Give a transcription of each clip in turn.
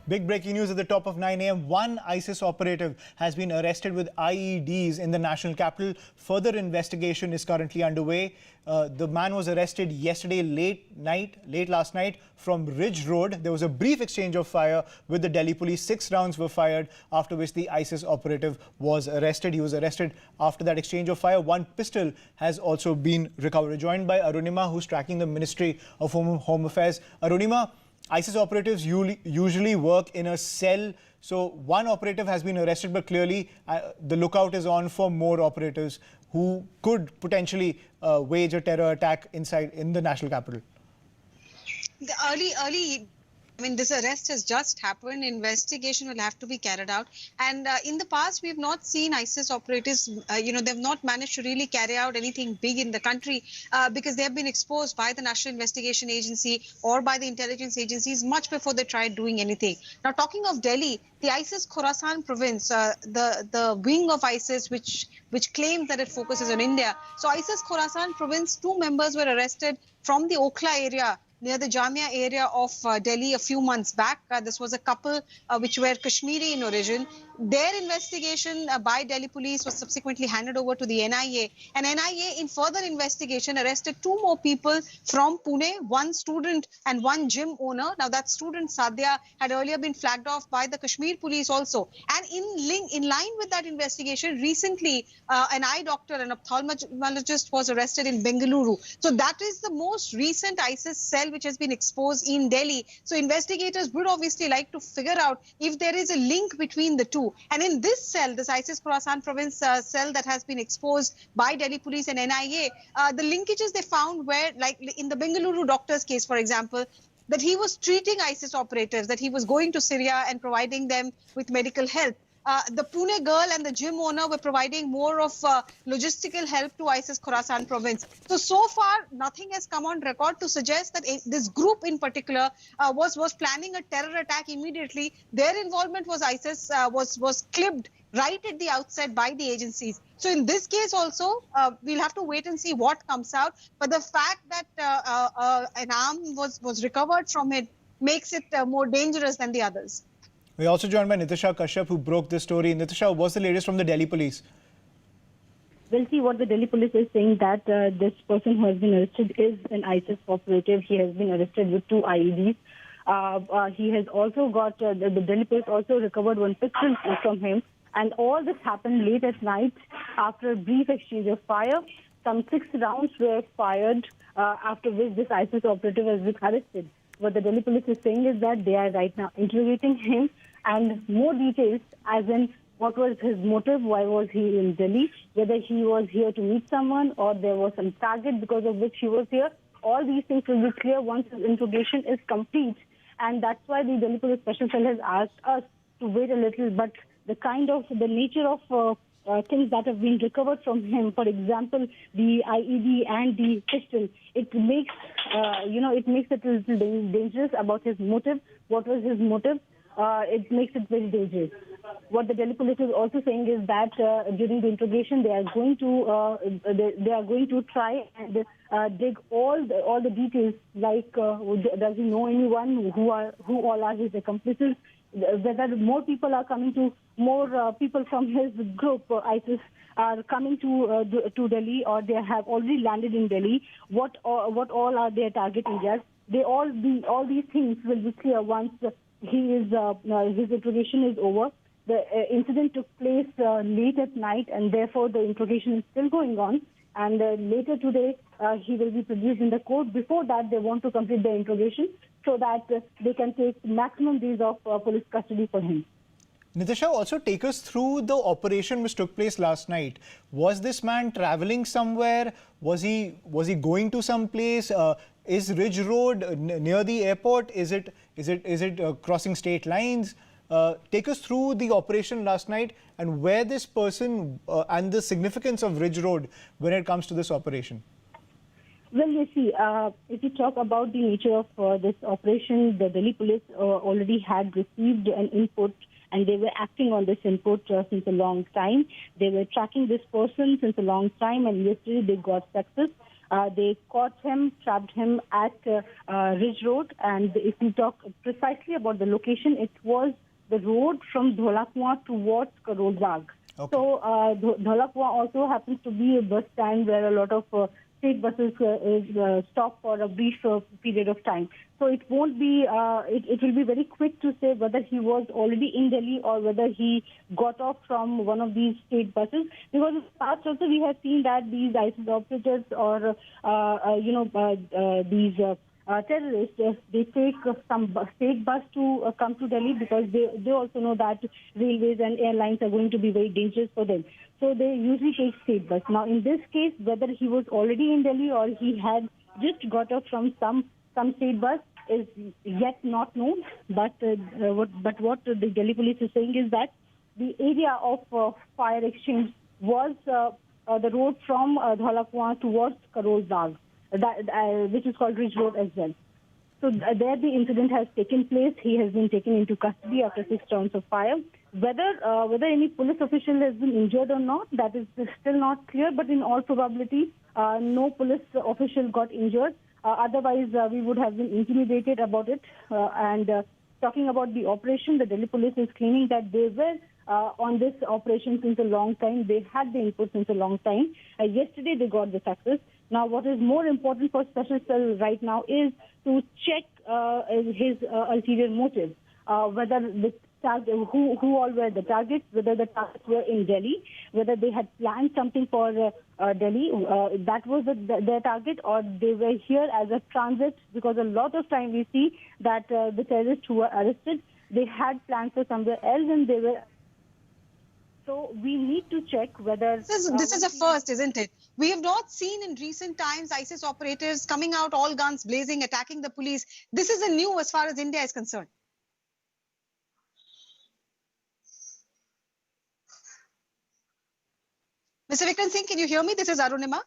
Big breaking news at the top of 9 a.m. One ISIS operative has been arrested with IEDs in the national capital. Further investigation is currently underway. The man was arrested yesterday late last night from Ridge Road. There was a brief exchange of fire with the Delhi police. 6 rounds were fired, after which the ISIS operative was arrested. He was arrested after that exchange of fire. One pistol has also been recovered. We're joined by Arunima, who's tracking the Ministry of Home Affairs. Arunima, ISIS operatives usually work in a cell. So one operative has been arrested, but clearly the lookout is on for more operatives who could potentially wage a terror attack in the national capital. The early I mean, this arrest has just happened. Investigation will have to be carried out. And in the past, we have not seen ISIS operatives, they've not managed to really carry out anything big in the country because they have been exposed by the National Investigation Agency or by the intelligence agencies much before they tried doing anything. Now, talking of Delhi, the ISIS Khorasan province, the wing of ISIS, which claims that it focuses on India. So ISIS Khorasan province, 2 members were arrested from the Okhla area, near the Jamia area of Delhi a few months back. This was a couple which were Kashmiri in origin. Their investigation by Delhi police was subsequently handed over to the NIA. And NIA, in further investigation, arrested 2 more people from Pune, 1 student and 1 gym owner. Now, that student, Sadhya, had earlier been flagged off by the Kashmir police also. And in line with that investigation, recently, an eye doctor, an ophthalmologist, was arrested in Bengaluru. So that is the most recent ISIS cell which has been exposed in Delhi. So investigators would obviously like to figure out if there is a link between the two. And in this cell, this ISIS Khorasan province cell that has been exposed by Delhi police and NIA, the linkages they found were, like in the Bengaluru doctor's case, for example, that he was treating ISIS operatives, that he was going to Syria and providing them with medical help. The Pune girl and the gym owner were providing more of logistical help to ISIS Khorasan province. So far, nothing has come on record to suggest that this group in particular was planning a terror attack immediately. Their involvement was ISIS was clipped right at the outset by the agencies. So in this case also, we'll have to wait and see what comes out. But the fact that an arm was recovered from it makes it more dangerous than the others. We're also joined by Nitisha Kashyap, who broke this story. Nitisha, what's the latest from the Delhi police? We'll see what the Delhi police is saying, that this person who has been arrested is an ISIS operative. He has been arrested with 2 IEDs. He has also got, the Delhi police also recovered 1 pistol from him. And all this happened late at night after a brief exchange of fire. Some 6 rounds were fired, after which this ISIS operative has been arrested. What the Delhi police is saying is that they are right now interrogating him, and more details, as in what was his motive, why was he in Delhi, whether he was here to meet someone or there was some target because of which he was here. All these things will be clear once his interrogation is complete, and that's why the Delhi Police Special Cell has asked us to wait a little. But the nature of things that have been recovered from him, for example, the IED and the pistol, it makes it a little dangerous about his motive. What was his motive? It makes it very dangerous. What the Delhi police is also saying is that during the interrogation, they are going to try and dig all the details, like does he know anyone, who all are his accomplices, whether more people are coming to, more people from his group, ISIS, are coming to Delhi, or they have already landed in Delhi. What all are their target areas? All these things will be clear once his interrogation is over. The incident took place late at night, and therefore the interrogation is still going on. And later today, he will be produced in the court. Before that, they want to complete the interrogation so that they can take maximum days of police custody for him. Nitisha, also take us through the operation which took place last night. Was this man traveling somewhere? Was he going to some place? Is Ridge Road near the airport? Is it crossing state lines? Take us through the operation last night and where this person and the significance of Ridge Road when it comes to this operation. Well, you see, if you talk about the nature of this operation, the Delhi police already had received an input, and they were acting on this input since a long time. They were tracking this person since a long time, and yesterday they got success. They caught him, trapped him at Ridge Road. And if we talk precisely about the location, it was the road from Dholakua towards Karol Bagh. Okay. So Dholakua also happens to be a bus stand where a lot of state buses stop for a brief period of time. So it won't be, it will be very quick to say whether he was already in Delhi or whether he got off from one of these state buses. Because in the past also we have seen that these ISIS operators or, these terrorists, they take some state bus to come to Delhi because they also know that railways and airlines are going to be very dangerous for them. So they usually take state bus. Now, in this case, whether he was already in Delhi or he had just got off from some state bus is yet not known. But what the Delhi police is saying is that the area of fire exchange was the road from Dholakua towards Karol Bagh, which is called Ridge Road as well. So there the incident has taken place. He has been taken into custody after 6 rounds of fire. Whether any police official has been injured or not, that is still not clear. But in all probability, no police official got injured. Otherwise, we would have been intimidated about it. Talking about the operation, the Delhi police is claiming that they were on this operation since a long time. They had the input since a long time. Yesterday, they got the success. Now, what is more important for Special Cell right now is to check his ulterior motives, whether the who all were the targets, whether the targets were in Delhi, whether they had planned something for Delhi, that was their target, or they were here as a transit, because a lot of time we see that the terrorists who were arrested, they had plans for somewhere else and they were. So we need to check whether... This is a first, isn't it? We have not seen in recent times ISIS operators coming out all guns blazing, attacking the police. This is a new as far as India is concerned. Mr. Vikram Singh, can you hear me? This is Arunima.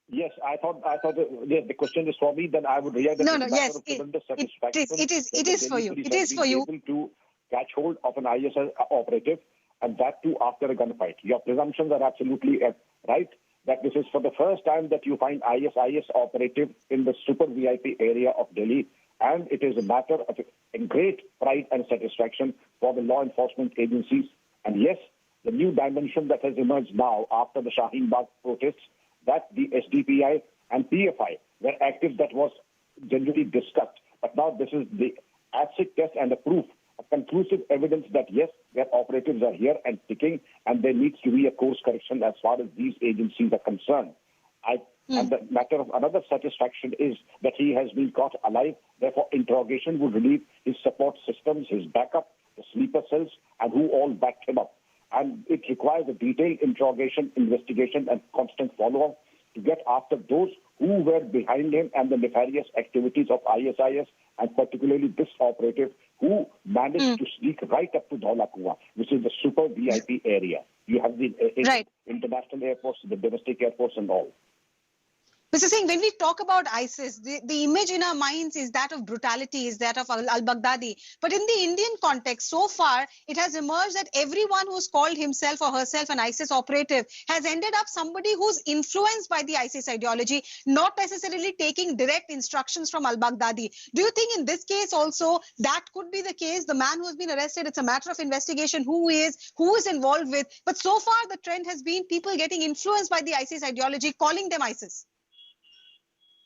Yes, I thought the question is for me. Then I would react. No, yes, it is for you. It is for you. Able to catch hold of an ISIS operative, and that too after a gunfight. Your presumptions are absolutely right. That this is for the first time that you find ISIS operative in the super VIP area of Delhi, and it is a matter of a great pride and satisfaction for the law enforcement agencies. And yes, the new dimension that has emerged now after the Shaheen Bagh protests, that the SDPI and PFI were active, that was generally discussed. But now this is the acid test and the proof, a conclusive evidence that yes, their operatives are here and ticking, and there needs to be a course correction as far as these agencies are concerned. And the matter of another satisfaction is that he has been caught alive. Therefore, interrogation would relieve his support systems, his backup, the sleeper cells, and who all backed him up. And it requires a detailed interrogation, investigation, and constant follow-up to get after those who were behind him and the nefarious activities of ISIS, and particularly this operative who managed to sneak right up to Dholakua, which is the super VIP area. You have the international airports, the domestic airports and all. Mr. Singh, when we talk about ISIS, the image in our minds is that of brutality, is that of al-Baghdadi. But in the Indian context, so far, it has emerged that everyone who's called himself or herself an ISIS operative has ended up somebody who's influenced by the ISIS ideology, not necessarily taking direct instructions from al-Baghdadi. Do you think in this case also that could be the case? The man who has been arrested, it's a matter of investigation, who is involved with. But so far, the trend has been people getting influenced by the ISIS ideology, calling them ISIS.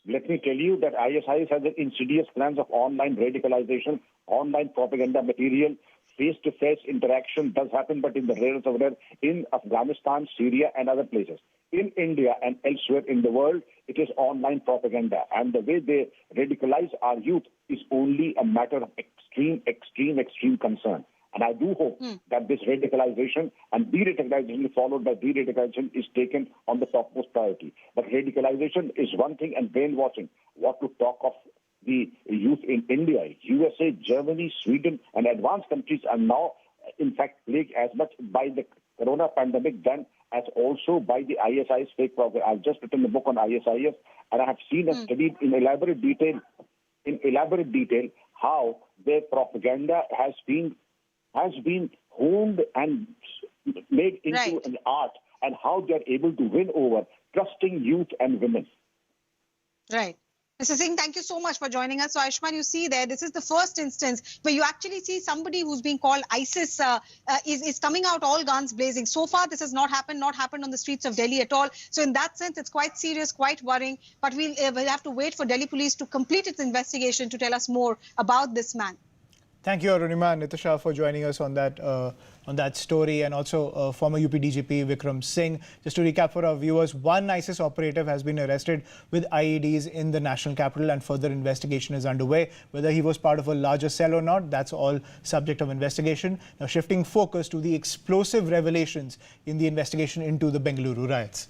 Let me tell you that ISIS has an insidious plans of online radicalization, online propaganda material, face-to-face interaction does happen, but in the rarest of rare, in Afghanistan, Syria, and other places. In India and elsewhere in the world, it is online propaganda. And the way they radicalize our youth is only a matter of extreme concern. And I do hope that this radicalization and de-radicalization followed by de-radicalization is taken on the topmost priority. But radicalization is one thing, and brainwashing, what to talk of the youth in India, USA, Germany, Sweden, and advanced countries are now, in fact, plagued as much by the corona pandemic than as also by the ISIS fake program. I've just written a book on ISIS, and I have seen and studied in elaborate detail how their propaganda has been honed and made into an art, and how they are able to win over trusting youth and women. Right. Mr. Singh, thank you so much for joining us. So, Ayushman, you see there, this is the first instance where you actually see somebody who's being called ISIS is coming out all guns blazing. So far, this has not happened on the streets of Delhi at all. So, in that sense, it's quite serious, quite worrying. But we'll have to wait for Delhi police to complete its investigation to tell us more about this man. Thank you, Arunima and Nitisha, for joining us on that story, and also former UP DGP Vikram Singh. Just to recap for our viewers, one ISIS operative has been arrested with IEDs in the national capital, and further investigation is underway. Whether he was part of a larger cell or not, that's all subject of investigation. Now, shifting focus to the explosive revelations in the investigation into the Bengaluru riots.